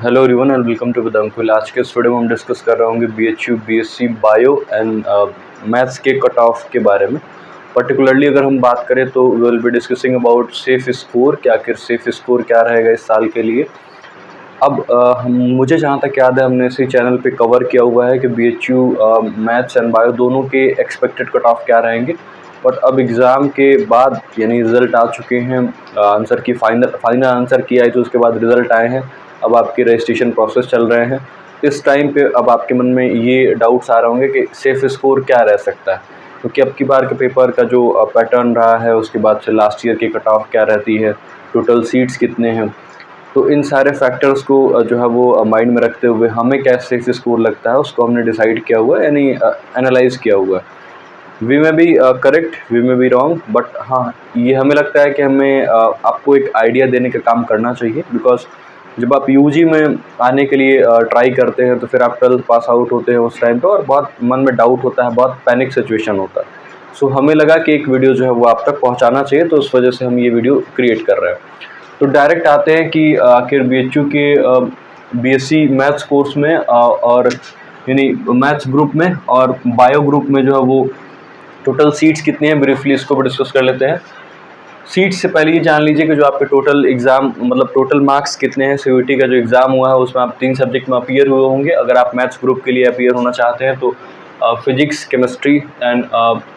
Hello everyone and welcome to with Ankul. आज के इस वीडियो में हम डिस्कस कर रहे होंगे BHU BSc bio and maths के कट ऑफ के बारे में। पर्टिकुलरली अगर हम बात करें तो we will be discussing about safe score, कि आखिर सेफ स्कोर क्या रहेगा इस साल के लिए। अब मुझे जहाँ तक याद है हमने इसी चैनल पे कवर किया हुआ है कि बीएचयू मैथ्स एंड बायो दोनों के एक्सपेक्टेड कट ऑफ क्या रहेंगे। बट अब एग्ज़ाम के बाद यानी रिज़ल्ट आ चुके हैं, आंसर की फाइनल आंसर की आई तो उसके बाद रिज़ल्ट आए हैं। अब आपके रजिस्ट्रेशन प्रोसेस चल रहे हैं। इस टाइम पे अब आपके मन में ये डाउट्स आ रहे होंगे कि सेफ स्कोर क्या रह सकता है, क्योंकि अब की बार के पेपर का जो पैटर्न रहा है उसके बाद से लास्ट ईयर की कट ऑफ क्या रहती है, टोटल सीट्स कितने हैं, तो इन सारे फैक्टर्स को जो है वो माइंड में रखते हुए हमें क्या सेफ स्कोर लगता है उसको हमने डिसाइड किया हुआ है, यानी एनालाइज किया हुआ है। वी में बी करेक्ट, वी में बी रॉन्ग, बट हाँ ये हमें लगता है कि हमें आपको एक आइडिया देने का काम करना चाहिए। बिकॉज जब आप यूजी में आने के लिए ट्राई करते हैं तो फिर आप 12th पास आउट होते हैं उस टाइम पर और बहुत मन में डाउट होता है, बहुत पैनिक सिचुएशन होता है। सो हमें लगा कि एक वीडियो जो है वो आप तक पहुंचाना चाहिए, तो उस वजह से हम ये वीडियो क्रिएट कर रहे हैं। तो डायरेक्ट आते हैं कि आखिर बीएचयू के बीएससी मैथ्स कोर्स में और यानी मैथ्स ग्रुप में और बायो ग्रुप में जो है वो टोटल सीट्स कितनी हैं, ब्रीफली इसको भी डिस्कस कर लेते हैं। सीट्स से पहले ये जान लीजिए कि जो आपके टोटल एग्ज़ाम मतलब टोटल मार्क्स कितने हैं। सीयूईटी का जो एग्ज़ाम हुआ है उसमें आप 3 सब्जेक्ट में अपीयर हुए होंगे। अगर आप मैथ्स ग्रुप के लिए अपीयर होना चाहते हैं तो फिजिक्स, केमिस्ट्री एंड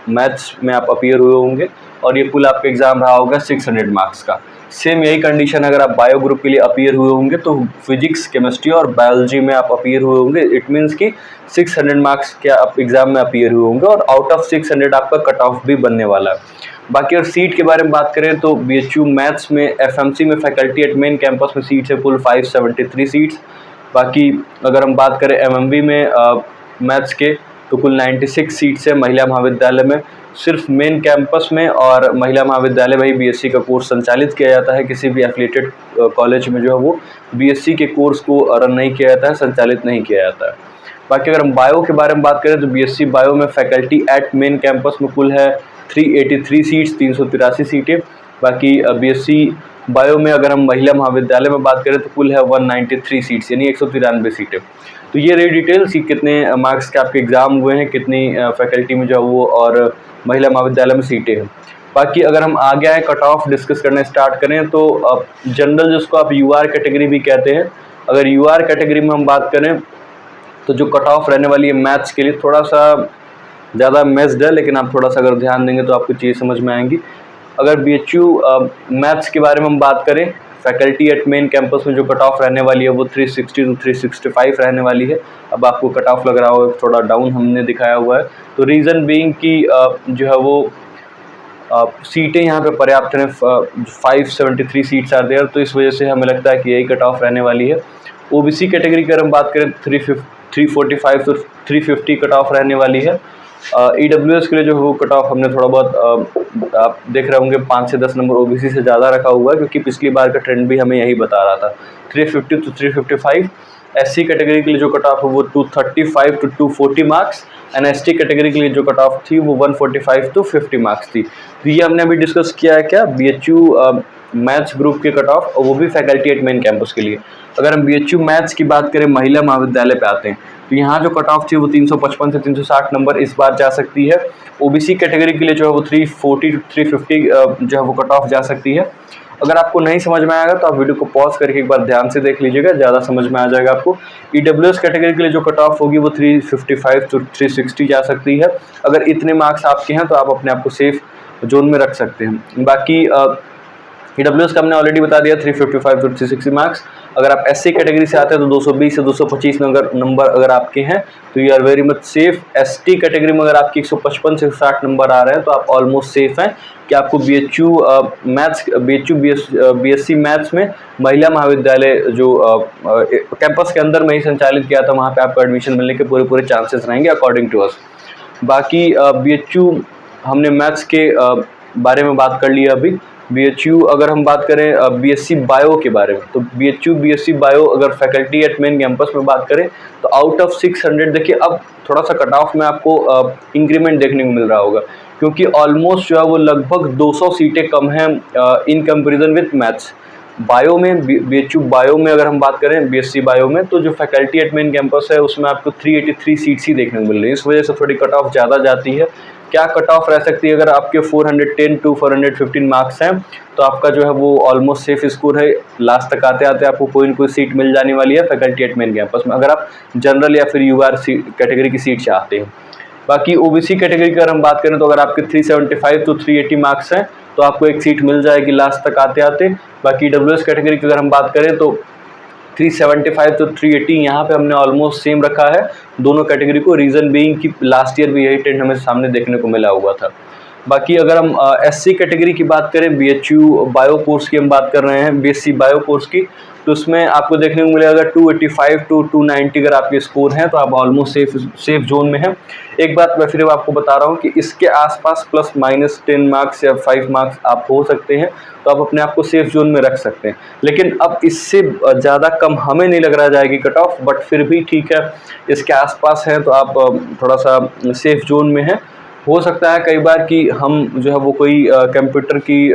मैथ्स में आप अपीयर हुए होंगे और ये कुल आपका एग्ज़ाम रहा होगा 600 मार्क्स का। सेम यही कंडीशन अगर आप बायो ग्रुप के लिए अपीयर हुए होंगे तो फिजिक्स, केमिस्ट्री और बायोलॉजी में आप अपीयर हुए होंगे। इट मीन्स कि 600 मार्क्स के आप एग्ज़ाम में अपीयर हुए होंगे और आउट ऑफ 600 आपका कट ऑफ भी बनने वाला है। बाकी और सीट के बारे में बात करें तो बीएचयू मैथ्स में एफएमसी में फैकल्टी एट मेन कैंपस में सीट्स है कुल 573 सीट्स। बाकी अगर हम बात करें एमएमवी में मैथ्स के तो कुल 96 सीट्स है महिला महाविद्यालय में। सिर्फ मेन कैंपस में और महिला महाविद्यालय में ही बीएससी का कोर्स संचालित किया जाता है। किसी भी एफिलिएटेड कॉलेज में जो है वो बीएससी के कोर्स को रन नहीं किया जाता है, संचालित नहीं किया जाता है। बाकी अगर हम बायो के बारे में बात करें तो बीएससी बायो में फैकल्टी एट मेन कैंपस में कुल है 383 सीट्स, 383 सीटें। बाकी बीएससी बायो में अगर हम महिला महाविद्यालय में बात करें तो कुल है 193 सीट्स, यानी 193 सीटें। तो ये रही डिटेल्स कि कितने मार्क्स के आपके एग्ज़ाम हुए हैं, कितनी फैकल्टी में जो वो और महिला महाविद्यालय में सीटें हैं। बाकी अगर हम आगे आए कट ऑफ डिस्कस करने स्टार्ट करें तो जनरल जिसको आप यूआर कैटेगरी भी कहते हैं, अगर यूआर कैटेगरी में हम बात करें तो जो कट ऑफ रहने वाली है मैथ्स के लिए थोड़ा सा ज़्यादा मेस्ड है, लेकिन आप थोड़ा सा अगर ध्यान देंगे तो आपको चीज़ समझ में आएंगी। अगर बीएचयू मैथ्स के बारे में हम बात करें, फैकल्टी एट मेन कैंपस में जो कट ऑफ रहने वाली है वो 360 to 365 रहने वाली है। अब आपको कट ऑफ लग रहा हो थोड़ा डाउन हमने दिखाया हुआ है, तो रीज़न बीइंग कि जो है वो सीटें यहाँ पे पर्याप्त हैं, 573 सीट्स आर देयर, तो इस वजह से हमें लगता है कि यही कट ऑफ रहने वाली है। ओबीसी कैटेगरी की अगर हम बात करें 345 to 350 कट ऑफ रहने वाली है। ईडब्ल्यूएस के लिए जो वो कट ऑफ हमने थोड़ा बहुत आप देख रहे होंगे 5 से 10 नंबर ओबीसी से ज़्यादा रखा हुआ है, क्योंकि पिछली बार का ट्रेंड भी हमें यही बता रहा था। 350 to 355। एससी कैटेगरी के लिए जो कट ऑफ है वो 235 to 240 marks and ST category के लिए जो कट ऑफ थी वो 145 to 50 मार्क्स थी। तो ये हमने अभी डिस्कस किया है क्या बीएचयू मैथ्स ग्रुप के कट ऑफ, और वो भी फैकल्टी एट मेन कैंपस के लिए। अगर हम बीएचयू मैथ्स की बात करें महिला महाविद्यालय पे आते हैं तो यहाँ जो कट ऑफ थी वो 355 से 360 नंबर इस बार जा सकती है। ओबीसी कैटेगरी के लिए जो है वो 340 to 350 जो है वो कट ऑफ जा सकती है। अगर आपको नहीं समझ में आएगा तो आप वीडियो को पॉज करके एक बार ध्यान से देख लीजिएगा, ज़्यादा समझ में आ जाएगा आपको। ईडब्ल्यूएस कैटेगरी के लिए जो कट ऑफ होगी वो 355 to 360 जा सकती है। अगर इतने मार्क्स आपके हैं तो आप अपने आप को सेफ जोन में रख सकते हैं। बाकी ईडब्ल्यूएस का हमने ऑलरेडी बता दिया 355 to 360 मार्क्स। अगर आप एससी कैटेगरी से आते हैं तो 220 से 225 नंबर अगर आपके हैं तो you are very much safe. ST category में अगर आपके 155 से 60 नंबर आ रहे हैं तो आप ऑलमोस्ट सेफ हैं कि आपको बीएचयू बीएससी मैथ्स में महिला महाविद्यालय जो कैंपस के अंदर में ही संचालित किया था वहाँ पे आपको एडमिशन मिलने के पूरे चांसेस रहेंगे अकॉर्डिंग टू अस। बाकी बीएचयू हमने मैथ्स के बारे में बात कर लिया। अभी बीएचयू अगर हम बात करें बीएससी बायो के बारे में तो बीएचयू बीएससी बायो अगर फैकल्टी एट मेन कैंपस में बात करें तो आउट ऑफ 600 देखिए अब थोड़ा सा कट ऑफ में आपको इंक्रीमेंट देखने को मिल रहा होगा, क्योंकि ऑलमोस्ट जो है वो लगभग 200 सीटें कम हैं in comparison with maths. Bio में BHU बायो में अगर हम बात करें BSc बायो में, तो जो फैकल्टी एट मेन कैंपस है उसमें आपको 383 सीट्स ही देखने को मिल रही है। इस वजह से थोड़ी कट ऑफ ज़्यादा जाती है। क्या कट ऑफ रह सकती है? अगर आपके 410 to 415 मार्क्स हैं तो आपका जो है वो ऑलमोस्ट सेफ स्कोर है। लास्ट तक आते आते आपको कोई न कोई सीट मिल जाने वाली है फैकल्टी एट मेन कैंपस में, अगर आप जनरल या फिर UR कैटेगरी की सीट चाहते हैं। बाकी OBC कैटेगरी की अगर हम बात करें तो अगर आपके 375 to 380 मार्क्स हैं तो आपको एक सीट मिल जाएगी लास्ट तक आते आते। बाकी EWS कैटेगरी की अगर हम बात करें तो 375 to 380 यहाँ पे हमने ऑलमोस्ट सेम रखा है दोनों कैटेगरी को। रीज़न बीइंग कि लास्ट ईयर भी यही ट्रेंड हमें सामने देखने को मिला हुआ था। बाकी अगर हम SC कैटेगरी की बात करें, BHU बायो कोर्स की हम बात कर रहे हैं, BSc बायो कोर्स की, तो उसमें आपको देखने को मिलेगा 285 to 290 अगर आपके स्कोर हैं तो आप ऑलमोस्ट सेफ जोन में हैं। एक बात मैं फिर आपको बता रहा हूँ कि इसके आसपास प्लस माइनस 10 मार्क्स या 5 मार्क्स आप हो सकते हैं, तो आप अपने आप को सेफ जोन में रख सकते हैं। लेकिन अब इससे ज़्यादा कम हमें नहीं लग रहा जाएगी कट ऑफ, बट फिर भी ठीक है, इसके आसपास हैं तो आप थोड़ा सा सेफ जोन में हैं। हो सकता है कई बार कि हम जो है वो कोई कंप्यूटर की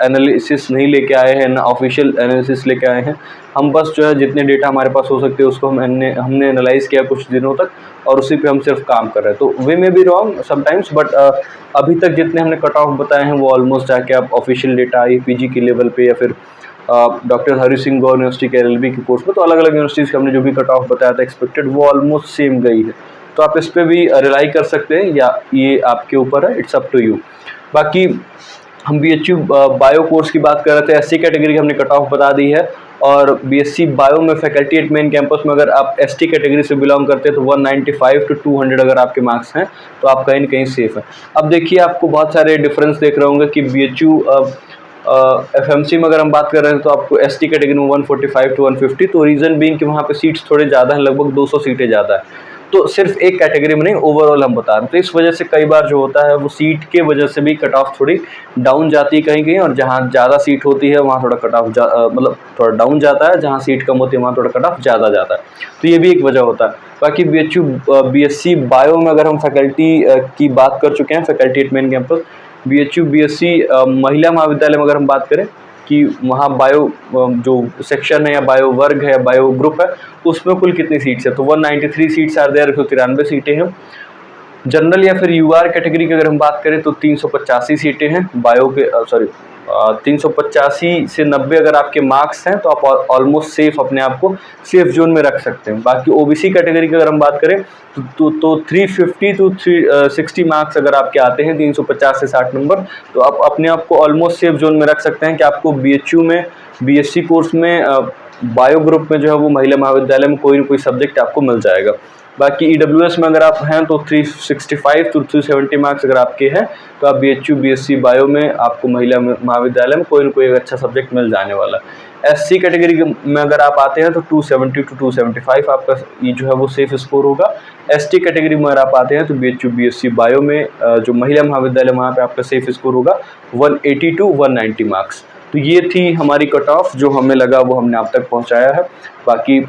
एनालिसिस नहीं लेके आए हैं, ना ऑफिशियल एनालिसिस लेके आए हैं। हम बस जो है जितने डेटा हमारे पास हो सकते हैं उसको हमने एनालाइज किया कुछ दिनों तक और उसी पे हम सिर्फ काम कर रहे हैं। तो वे में बी रॉन्ग समटाइम्स, बट अभी तक जितने हमने कट ऑफ बताए हैं वो ऑलमोस्ट जाके आप ऑफिशियल डेटा IPG के लेवल पे या फिर डॉक्टर हरि सिंह गौर यूनिवर्सिटी के LLB के कोर्स में, तो अलग अलग यूनिवर्सिटीज़ के हमने जो भी कट ऑफ बताया था एक्सपेक्टेड, वो ऑलमोस्ट सेम गई है। तो आप इस पर भी रिलाई कर सकते हैं या ये आपके ऊपर है, इट्स अप टू यू। बाकी हम BHU बायो कोर्स की बात कर रहे थे, SC कैटेगरी की हमने कट ऑफ बता दी है। और BSc बायो में फैकल्टी एट मेन कैंपस में अगर आप ST कैटेगरी से बिलोंग करते हैं तो 195 to 200 अगर आपके मार्क्स हैं तो आप कहीं न कहीं सेफ हैं। अब देखिए आपको बहुत सारे डिफरेंस देख रहे होंगे कि BHU FMC में अगर हम बात कर रहे हैं तो आपको ST कैटेगरी में 145 to 150, तो रीज़न बीइंग कि वहाँ पे सीट्स थोड़े ज़्यादा हैं, लगभग 200 सीटें ज़्यादा है। तो सिर्फ एक कैटेगरी में नहीं, ओवरऑल हम बता रहे हैं। तो इस वजह से कई बार जो होता है वो सीट के वजह से भी कट ऑफ थोड़ी डाउन जाती है कहीं कहीं, और जहाँ ज़्यादा सीट होती है वहाँ थोड़ा कट ऑफ मतलब थोड़ा डाउन जाता है, जहाँ सीट कम होती है वहाँ थोड़ा कट ऑफ ज़्यादा जाता है। तो ये भी एक वजह होता है। बाकी BHU BSc बायो में अगर हम फैकल्टी की बात कर चुके हैं, faculty at main campus, BHU BSc महिला महाविद्यालय में अगर हम बात करें कि वहाँ बायो जो सेक्शन है या बायो वर्ग है या बायो ग्रुप है उसमें कुल कितनी सीट्स है, तो 193 सीट्स आर देयर, 193 सीटें हैं। जनरल या फिर UR कैटेगरी की अगर हम बात करें तो 385 सीटें हैं बायो के, 385 से 90 अगर आपके मार्क्स हैं तो आप ऑलमोस्ट सेफ अपने आप को सेफ जोन में रख सकते हैं। बाकी OBC कैटेगरी की अगर हम बात करें तो 350 to 360 मार्क्स अगर आपके आते हैं, 350 से 60 नंबर, तो आप अपने आप को ऑलमोस्ट सेफ जोन में रख सकते हैं कि आपको BHU में BSc कोर्स में बायो ग्रुप में जो है वो महिला महाविद्यालय में कोई न कोई सब्जेक्ट आपको मिल जाएगा। बाकी EWS में अगर आप हैं तो 365 to 370 मार्क्स अगर आपके हैं तो आप BHU BSc बायो में आपको महिला महाविद्यालय में कोई न कोई अच्छा सब्जेक्ट मिल जाने वाला है। SC कैटेगरी में अगर आप आते हैं तो 270 to 275 आपका ये जो है वो सेफ स्कोर होगा। ST कैटेगरी में अगर आप आते हैं तो BHU BSc बायो में जो महिला महाविद्यालय वहाँ पे आपका सेफ स्कोर होगा 180 to 190 मार्क्स। तो ये थी हमारी कट ऑफ, जो हमें लगा वो हमने आप तक पहुँचाया है। बाकी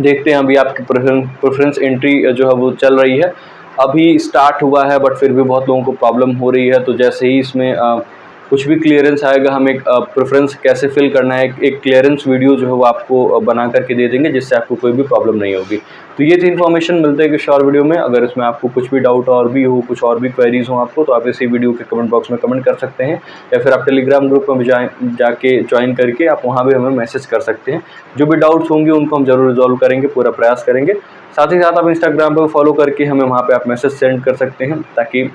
देखते हैं अभी आपकी प्रेफरेंस एंट्री जो है वो चल रही है, अभी स्टार्ट हुआ है बट फिर भी बहुत लोगों को प्रॉब्लम हो रही है। तो जैसे ही इसमें कुछ भी क्लियरेंस आएगा, हम एक प्रेफरेंस कैसे फिल करना है एक क्लियरेंस वीडियो जो है वो आपको बना करके दे देंगे, जिससे आपको कोई भी प्रॉब्लम नहीं होगी। तो ये थी इन्फॉर्मेशन, मिलते हैं कि शॉर्ट वीडियो में। अगर इसमें आपको कुछ भी डाउट और भी हो, कुछ और भी क्वेरीज हो आपको, तो आप इसी वीडियो के कमेंट बॉक्स में कमेंट कर सकते हैं, या फिर आप टेलीग्राम ग्रुप में भी जाके ज्वाइन करके आप वहाँ भी हमें मैसेज कर सकते हैं। जो भी डाउट्स होंगे उनको हम जरूर रिजॉल्व करेंगे, पूरा प्रयास करेंगे। साथ ही साथ आप इंस्टाग्राम पर फॉलो करके हमें वहाँ पर आप मैसेज सेंड कर सकते हैं, ताकि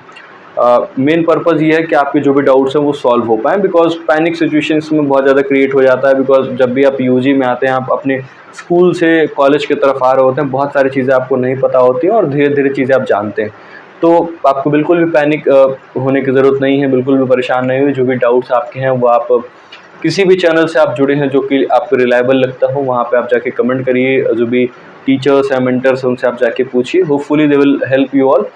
मेन पर्पज़ ये है कि आपके जो भी डाउट्स हैं वो सॉल्व हो पाएँ। बिकॉज पैनिक सिचुएशंस में बहुत ज़्यादा क्रिएट हो जाता है, बिकॉज जब भी आप UG में आते हैं, आप अपने स्कूल से कॉलेज की तरफ आ रहे होते हैं, बहुत सारी चीज़ें आपको नहीं पता होती हैं और धीरे धीरे चीज़ें आप जानते हैं। तो आपको बिल्कुल भी पैनिक होने की ज़रूरत नहीं है, बिल्कुल भी परेशान नहीं हुई। जो भी डाउट्स आपके हैं वो आप किसी भी चैनल से आप जुड़े हैं जो कि आपको रिलायबल लगता हो, वहाँ पे आप जाके कमेंट करिए। जो भी टीचर्स हैं, मेंटर्स हैं, उनसे आप जाके पूछिए, hopefully they will help you all.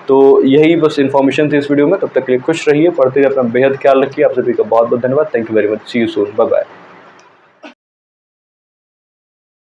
तो यही बस इन्फॉर्मेशन थी इस वीडियो में। तब तक के लिए खुश रहिए, पढ़ते रहिए, अपना बेहद ख्याल रखिए। आप सभी का बहुत बहुत धन्यवाद। Thank you very much. See you soon, bye bye.